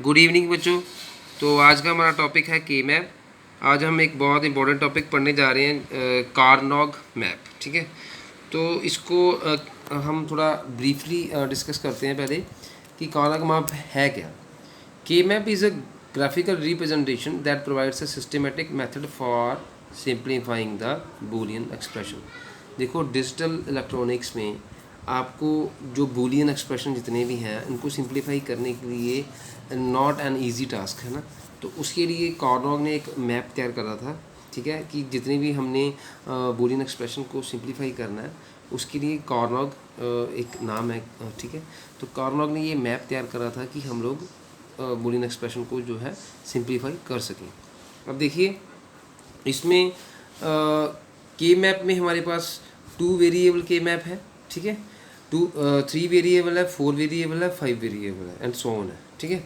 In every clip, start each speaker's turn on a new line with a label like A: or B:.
A: Good evening बच्चों। तो आज का हमारा टॉपिक है के मैप। आज हम एक बहुत इंपॉर्टेंट टॉपिक पढ़ने जा रहे हैं, कारनॉग मैप। ठीक है, तो इसको हम थोड़ा ब्रीफली डिस्कस करते हैं पहले कि कारनॉग मैप है क्या। के map is a graphical representation that provides a systematic method for simplifying the boolean expression। देखो, डिजिटल इलेक्ट्रॉनिक्स में आपको जो बूलियन एक्सप्रेशन जितने भी हैं उनको सिंप्लीफाई करने के लिए नॉट एन इजी टास्क है ना। तो उसके लिए कारनॉग ने एक मैप तैयार करा था। ठीक है, कि जितने भी हमने बूलियन एक्सप्रेशन को सिंप्लीफाई करना है उसके लिए कारनॉग एक नाम है। ठीक है, तो कारनॉग ने ये मैप तैयार करा था कि हम लोग बूलियन एक्सप्रेशन को जो है सिंप्लीफाई कर सकें। अब देखिए, इसमें के मैप में हमारे पास 2 वेरिएबल के मैप है। ठीक है, 3 वेरिएबल है, 4 वेरिएबल है, 5 वेरिएबल है एंड सो ऑन है। ठीक है,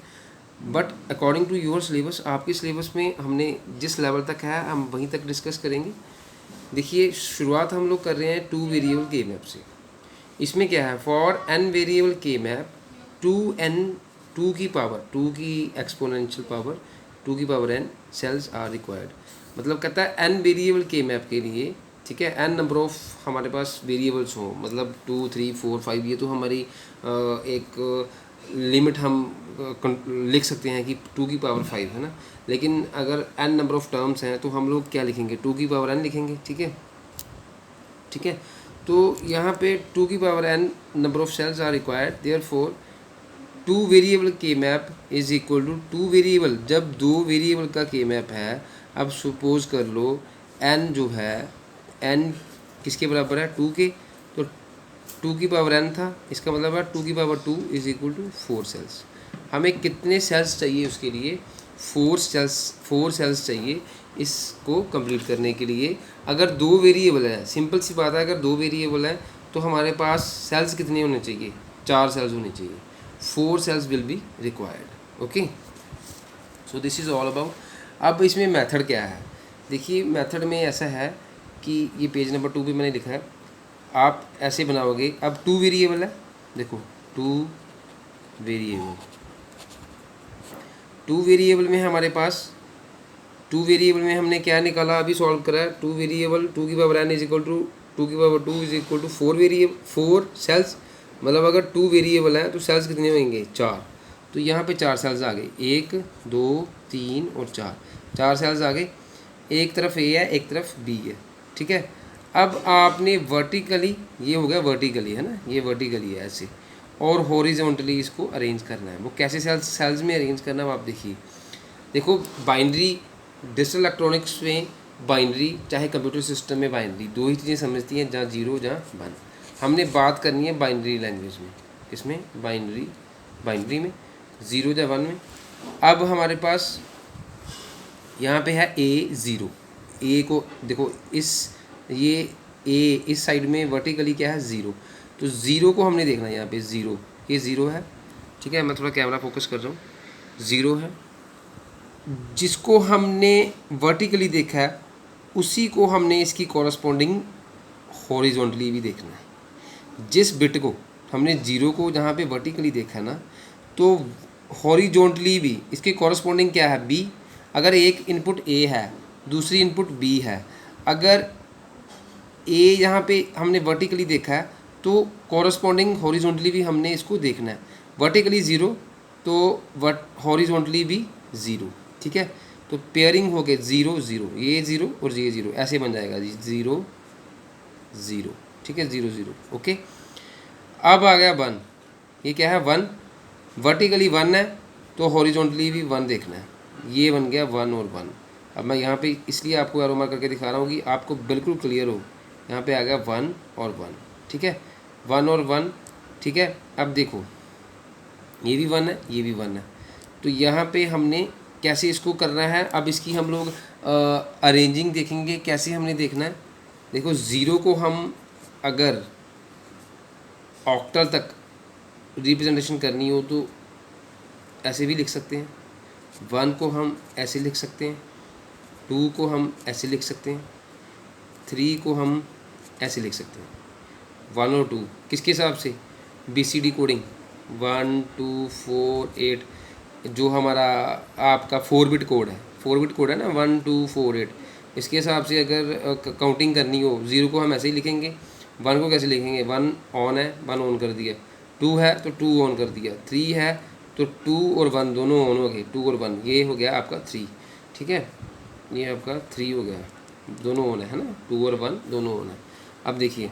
A: but according to your syllabus, आपके सिलेबस में हमने जिस लेवल तक है हम वहीं तक डिस्कस करेंगे। देखिए, शुरुआत हम लोग कर रहे हैं 2 वेरिएबल के मैप से। इसमें क्या है, फॉर n वेरिएबल के मैप 2 की पावर 2 की एक्सपोनेंशियल पावर 2 की power n cells are required. मतलब कहता है n वेरिएबल के मैप के लिए, ठीक है, n नंबर ऑफ हमारे पास वेरिएबल्स हो, मतलब 2 3 4 5, ये तो हमारी एक लिमिट हम लिख सकते हैं कि 2 की पावर 5 है ना। लेकिन अगर n नंबर ऑफ टर्म्स हैं तो हम लोग क्या लिखेंगे, 2 की पावर n लिखेंगे। ठीक है, ठीक है, तो यहाँ पे 2 की power n number of cells are required, therefore 2 variable के map is equal to 2 variable. जब 2 वेरिएबल का के मैप है, अब सपोज कर लो n जो है, n किसके बराबर है, 2 के, तो 2 की पावर n था, इसका मतलब है 2 की power 2 is equal to 4 cells. हमें कितने सेल्स चाहिए उसके लिए, 4 सेल्स चाहिए इसको कंप्लीट करने के लिए। अगर 2 वेरिएबल है, सिंपल सी बात है, अगर 2 वेरिएबल है तो हमारे पास सेल्स कितने होने चाहिए, 4 सेल्स होने चाहिए। 4 cells will be required. Okay, so this is all about. अब इसमें मेथड क्या है, देखिए मेथड में ऐसा है कि ये पेज नंबर 2 पे मैंने लिखा है, आप ऐसे बनाओगे। अब 2 वेरिएबल है, देखो 2 वेरिएबल, 2 वेरिएबल में हमारे पास 2 वेरिएबल में हमने क्या निकाला, अभी सॉल्व करा है। 2 वेरिएबल 2 की power n is equal to 2 की power 2 is equal to 4 variable 4 cells. मतलब अगर 2 वेरिएबल हैं तो सेल्स कितने होंगे, 4। तो यहाँ पे 4 सेल्स आ गए, 1 2 3 और 4 सेल्स आ गए। एक तरफ ए है, एक तरफ बी है। ठीक है, अब आपने वर्टिकली, ये हो गया वर्टिकली है ना, ये वर्टिकली है ऐसे, और हॉरिजॉन्टली इसको अरेंज करना है। वो कैसे सेल्स में अरेंज करना है वो आप देखिए। देखो, बाइनरी डिजिटल इलेक्ट्रॉनिक्स में बाइनरी, चाहे कंप्यूटर सिस्टम में बाइनरी, दो ही चीज़ें समझती हैं, जहाँ 0 जहाँ 1। हमने बात करनी है बाइनरी लैंग्वेज में, इसमें बाइनरी में 0 या 1 में। अब हमारे पास यहाँ पे है A0। ए को देखो, ये ए इस साइड में वर्टिकली क्या है, 0। तो 0 को हमने देखना है, यहाँ पे 0, ये 0 है। ठीक है, मैं थोड़ा कैमरा फोकस कर रहा हूँ, 0 है। जिसको हमने वर्टिकली देखा है उसी को हमने इसकी कॉरस्पॉन्डिंग हॉरिजॉन्टली भी देखना है। जिस बिट को हमने 0 को जहाँ पे वर्टिकली देखा है ना, तो हॉरिजॉन्टली भी इसके कॉरस्पॉन्डिंग क्या है, B। अगर एक इनपुट A है, दूसरी इनपुट B है, अगर A यहाँ पे हमने वर्टिकली देखा है तो कॉरस्पॉन्डिंग हॉरिजॉन्टली भी हमने इसको देखना है। वर्टिकली 0 तो हॉरिजॉन्टली भी 0। ठीक है, तो पेयरिंग हो गए 0 0, ये 0 और ये 0, ऐसे बन जाएगा जी, 0 0। ठीक है, 0 0। ओके, अब आ गया 1। ये क्या है, 1। वर्टिकली 1 है तो हॉरिजॉन्टली भी 1 देखना है, ये बन गया 1 और 1। अब मैं यहाँ पे इसलिए आपको एरो मार्क करके दिखा रहा हूँ कि आपको बिल्कुल क्लियर हो। यहाँ पे आ गया 1 और 1। ठीक है, 1 और 1। ठीक है, अब देखो ये भी 1 है, ये भी 1 है। तो यहाँ पे हमने कैसे इसको करना है, अब इसकी हम लोग अरेंजिंग देखेंगे, कैसे हमने देखना है। देखो, 0 को हम अगर ऑक्टल तक रिप्रेजेंटेशन करनी हो तो ऐसे भी लिख सकते हैं। 1 को हम ऐसे लिख सकते हैं, 2 को हम ऐसे लिख सकते हैं, 3 को हम ऐसे लिख सकते हैं। 1 और 2 किसके हिसाब से, BCD कोडिंग 1 2 4 8। जो हमारा आपका 4 बिट कोड है, 4 बिट कोड है ना 1248, इसके हिसाब से अगर काउंटिंग करनी हो, 0 को हम ऐसे ही लिखेंगे, 1 को कैसे लिखेंगे, 1 ऑन है 1 ऑन कर दिया, 2 है तो 2 ऑन कर दिया, 3 है तो 2 और 1 दोनों ऑन हो गए, 2 और 1 ये हो गया आपका 3, ठीक है, ये आपका 3 हो गया, दोनों ऑन है ना, 2 और 1 दोनों ऑन है। अब देखिए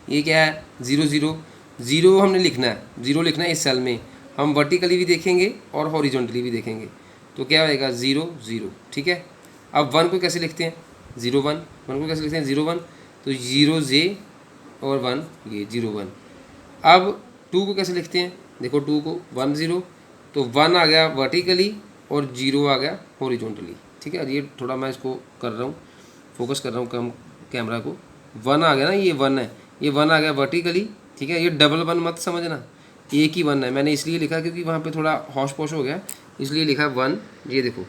A: ये क्या है, 0 0 0 हमने लिखना है, 0 लिखना है इस सेल में, हम वर्टिकली भी देखेंगे और हॉरिजॉन्टली भी देखेंगे, तो क्या होएगा 0 0, ठीक है। अब 1 को कैसे लिखते हैं, 0 1, 1 को कैसे लिखते हैं 0 1, तो 0 जे और 1 ये 0 1। अब 2 को कैसे लिखते हैं, देखो 2 को 1 0, तो 1 आ गया वर्टिकली और 0 आ गया हॉरिजॉन्टली, ठीक है। ये थोड़ा मैं इसको कर रहा हूँ, फोकस कर रहा हूँ कम कैमरा को, 1 आ गया ना, ये 1 है, ये 1 आ गया वर्टिकली, ठीक है। ये डबल 1 मत समझना, एक ही 1 है, मैंने इसलिए लिखा क्योंकि वहाँ पे थोड़ा हौश पौश हो गया, इसलिए लिखा 1। ये देखो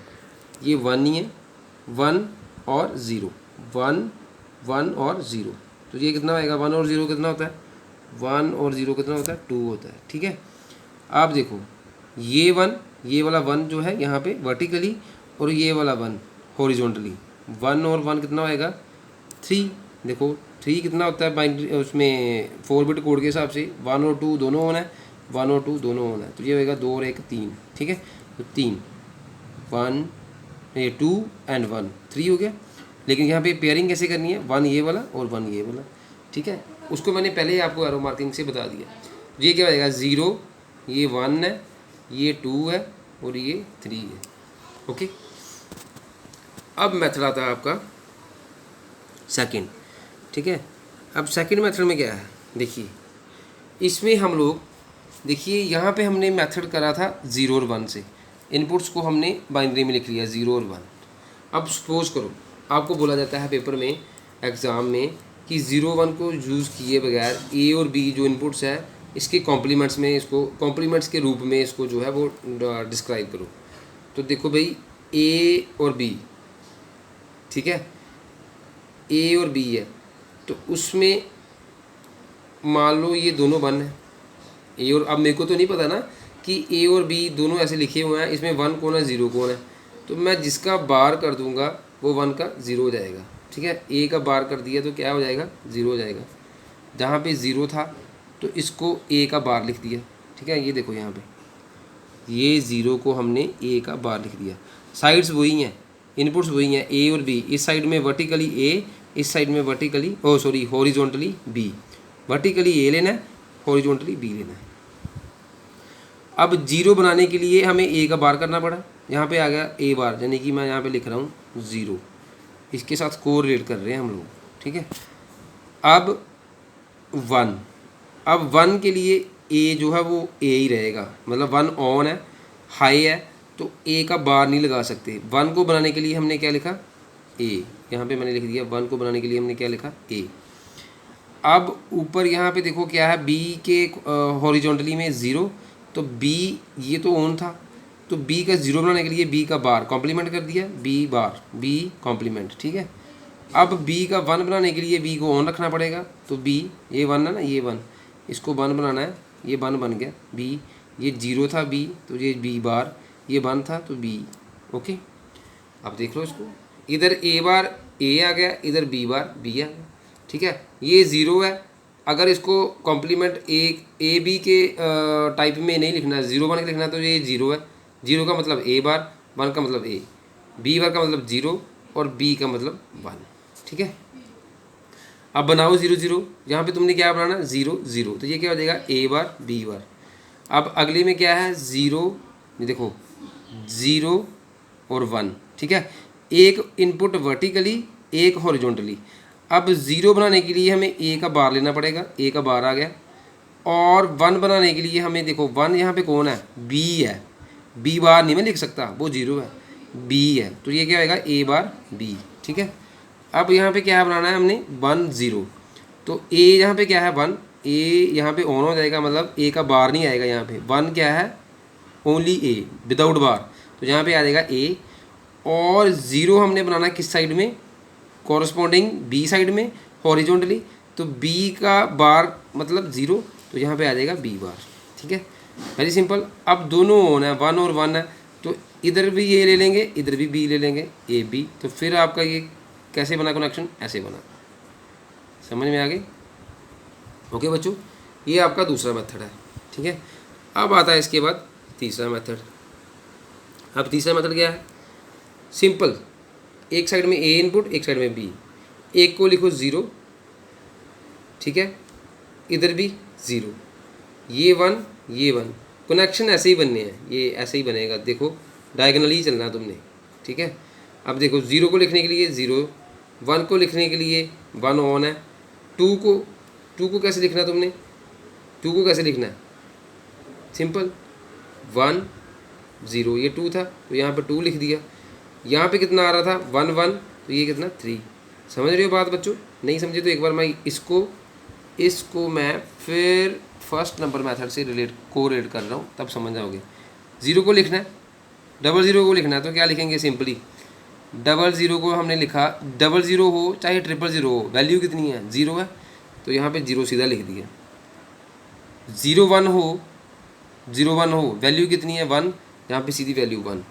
A: ये 1 ही है, 1 और 0, 1 1 और 0, तो ये कितना आएगा, 1 और 0 कितना होता है, 1 और 0 कितना होता है, 2 होता है, ठीक है। आप देखो ये 1, ये वाला 1 जो है यहाँ पे वर्टिकली, और ये वाला 1 हॉरिजॉन्टली, 1 और 1 कितना होएगा 3, देखो 3 कितना होता है बाइनरी उसमें 4 बिट कोड के हिसाब से, 1 और 2 दोनों ऑन है, 1 और 2 दोनों ऑन है, तो ये होएगा 2 और 1 3, ठीक है। तो 3 1 ये 2 एंड 1 3 हो गया। लेकिन यहाँ पे पेयरिंग कैसे करनी है, 1 ये वाला और 1 ये वाला, ठीक है, उसको मैंने पहले ही आपको एरो मार्किंग से बता दिया। ये क्या होएगा 0, ये 1 है, ये 2 है और ये 3 है, ओके। अब मेथड आता है आपका सेकंड, ठीक है। अब सेकंड मेथड में क्या है, देखिए इसमें हम लोग, देखिए यहाँ पे हमने मेथड करा था 0 और 1 से, इनपुट्स को हमने बाइनरी में लिख लिया 0 और 1। अब सपोज करो आपको बोला जाता है पेपर में, एग्ज़ाम में, कि 0 1 को यूज़ किए बगैर ए और बी जो इनपुट्स है इसके कॉम्प्लीमेंट्स में, इसको कॉम्प्लीमेंट्स के रूप में इसको जो है वो डिस्क्राइब करो। तो देखो भाई ए और बी, ठीक है, ए और बी है, तो उसमें मान लो ये दोनों 1 है, ए और, अब मेरे को तो नहीं पता ना कि ए और बी दोनों ऐसे लिखे हुए हैं, इसमें 1 कौन है 0 कौन है, तो मैं जिसका बार कर दूंगा वो 1 का 0 हो जाएगा, ठीक है। ए का बार कर दिया तो क्या हो जाएगा 0 हो जाएगा, जहाँ पे 0 था तो इसको ए का बार लिख दिया, ठीक है। ये देखो यहाँ पे ये 0 को हमने ए का बार लिख दिया, साइड्स वही हैं, इनपुट्स वही हैं ए और बी, इस साइड में वर्टिकली ए, इस साइड में वर्टिकली हॉरिजॉन्टली बी, वर्टिकली ए लेना है, हॉरिजॉन्टली बी लेना है। अब 0 बनाने के लिए हमें ए का बार करना पड़ा, यहाँ पे आ गया ए बार, यानी कि मैं यहाँ पे लिख रहा हूँ 0, इसके साथ कोरिलेट कर रहे हैं हम लोग, ठीक है। अब 1, अब 1 के लिए ए जो है वो ए ही रहेगा, मतलब 1 ऑन है, हाई है, तो ए का बार नहीं लगा सकते। 1 को बनाने के लिए हमने क्या लिखा ए, यहाँ पे मैंने लिख दिया 1 को बनाने के लिए हमने क्या लिखा ए। अब ऊपर यहाँ पे देखो क्या है, बी के हॉरिजॉन्टली में 0, तो बी ये तो ऑन था, तो बी का 0 बनाने के लिए बी का बार कॉम्प्लीमेंट कर दिया, बी बार बी कॉम्प्लीमेंट, ठीक है। अब बी का 1 बनाने के लिए बी को ऑन रखना पड़ेगा, तो बी ये 1 है ना, ये 1, इसको 1 बनाना है, ये 1 बन गया बी, ये 0 था बी तो ये बी बार, ये 1 था तो बी, ओके। अब देख लो इसको, इधर ए बार ए आ गया, इधर बी बार बी आ गया, ठीक है। ये 0 है, अगर इसको कॉम्प्लीमेंट ए बी के टाइप में नहीं लिखना है, 0 बन के लिखना है, तो ये 0 है, 0 का मतलब ए बार, 1 का मतलब ए, बी बार का मतलब 0 और बी का मतलब 1, ठीक है। अब बनाओ 0 0, यहाँ पे तुमने क्या बनाना 0 0, तो ये क्या हो जाएगा ए बार बी बार। अब अगले में क्या है 0, ये देखो 0 और 1, ठीक है, एक इनपुट वर्टिकली एक हॉरिजॉन्टली। अब 0 बनाने के लिए हमें ए का बार लेना पड़ेगा, ए का बार आ गया, और 1 बनाने के लिए हमें देखो 1 यहाँ पे कौन है बी है, बी बार नहीं मैं लिख सकता, वो 0 है, बी है, तो ये क्या होगा ए बार बी, ठीक है। अब यहाँ पे क्या बनाना है हमने 1 0, तो ए यहाँ पे क्या है 1, ए यहाँ पे ऑन हो जाएगा, मतलब ए का बार नहीं आएगा यहाँ पे, 1 क्या है ओनली ए विदाउट बार, तो यहाँ पे आ जाएगा ए, और 0 हमने बनाना किस साइड में, कॉरस्पॉन्डिंग बी साइड में हॉरिजॉन्टली, तो बी का बार मतलब 0, तो यहाँ पे आ जाएगा बी बार, ठीक है। Very simple. अब दोनों ऑन है, 1 और 1 है, तो इधर भी ये ले लेंगे, इधर भी बी ले लेंगे, ए बी। तो फिर आपका ये कैसे बना कनेक्शन, ऐसे बना। समझ में आ गई? ओके बच्चों, ये आपका दूसरा मेथड है, ठीक है। अब आता है इसके बाद तीसरा मेथड। अब तीसरा मेथड क्या है? सिंपल, एक साइड में ए इनपुट, एक साइड में बी। एक को लिखो 0, ठीक है, इधर भी 0, ये 1, ये 1। कनेक्शन ऐसे ही बनने हैं, ये ऐसे ही बनेगा, देखो डायगोनली ही चलना तुमने, ठीक है। अब देखो 0 को लिखने के लिए 0, 1 को लिखने के लिए 1 ऑन है, 2 को कैसे लिखना तुमने, 2 को कैसे लिखना है? सिंपल, 1 0, ये 2 था तो यहाँ पे 2 लिख दिया। यहाँ पे कितना आ रहा था? 1 1, तो ये कितना? 3। समझ रहे हो बात बच्चों? नहीं समझे तो एक बार मैं इसको मैं फिर फर्स्ट नंबर मेथड से कोरिलेट कर रहा हूँ, तब समझ जाओगे। 0 को लिखना है, 00 को लिखना है, तो क्या लिखेंगे? सिंपली 00 को हमने लिखा, 00 हो चाहे 000 हो, वैल्यू कितनी है? 0 है, तो यहाँ पे 0 सीधा लिख दिया। 01 हो, वैल्यू कितनी है? 1, यहाँ पे सीधी वैल्यू 1।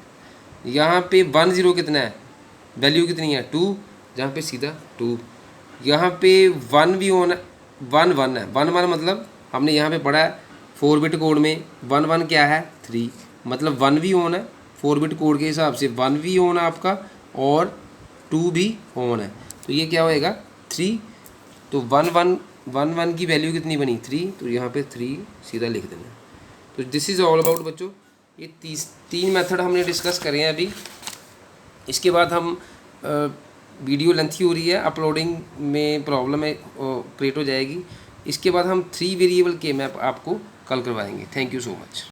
A: यहाँ पे 10 कितना है? वैल्यू कितनी है? 2, जहाँ पे सीधा 2। यहाँ पे 1 भी ऑन है, 1 1 है, 1 1 मतलब हमने यहाँ पे पढ़ा है 4 बिट कोड में 1 1 क्या है? 3, मतलब 1 भी ऑन है 4 बिट कोड के हिसाब से, 1 भी ऑन है आपका और 2 भी ऑन है, तो ये क्या होएगा? 3। तो 1 1 1 1 की वैल्यू कितनी बनी? 3, तो यहाँ पे 3 सीधा लिख देना। तो दिस इज़ ऑल अबाउट बच्चों, ये 3 मेथड हमने डिस्कस करे हैं अभी। इसके बाद हम वीडियो लेंथी हो रही है, अपलोडिंग में प्रॉब्लम है, क्रिएट हो जाएगी। इसके बाद हम 3 वेरिएबल के मैप आपको कल करवाएंगे। Thank you so much.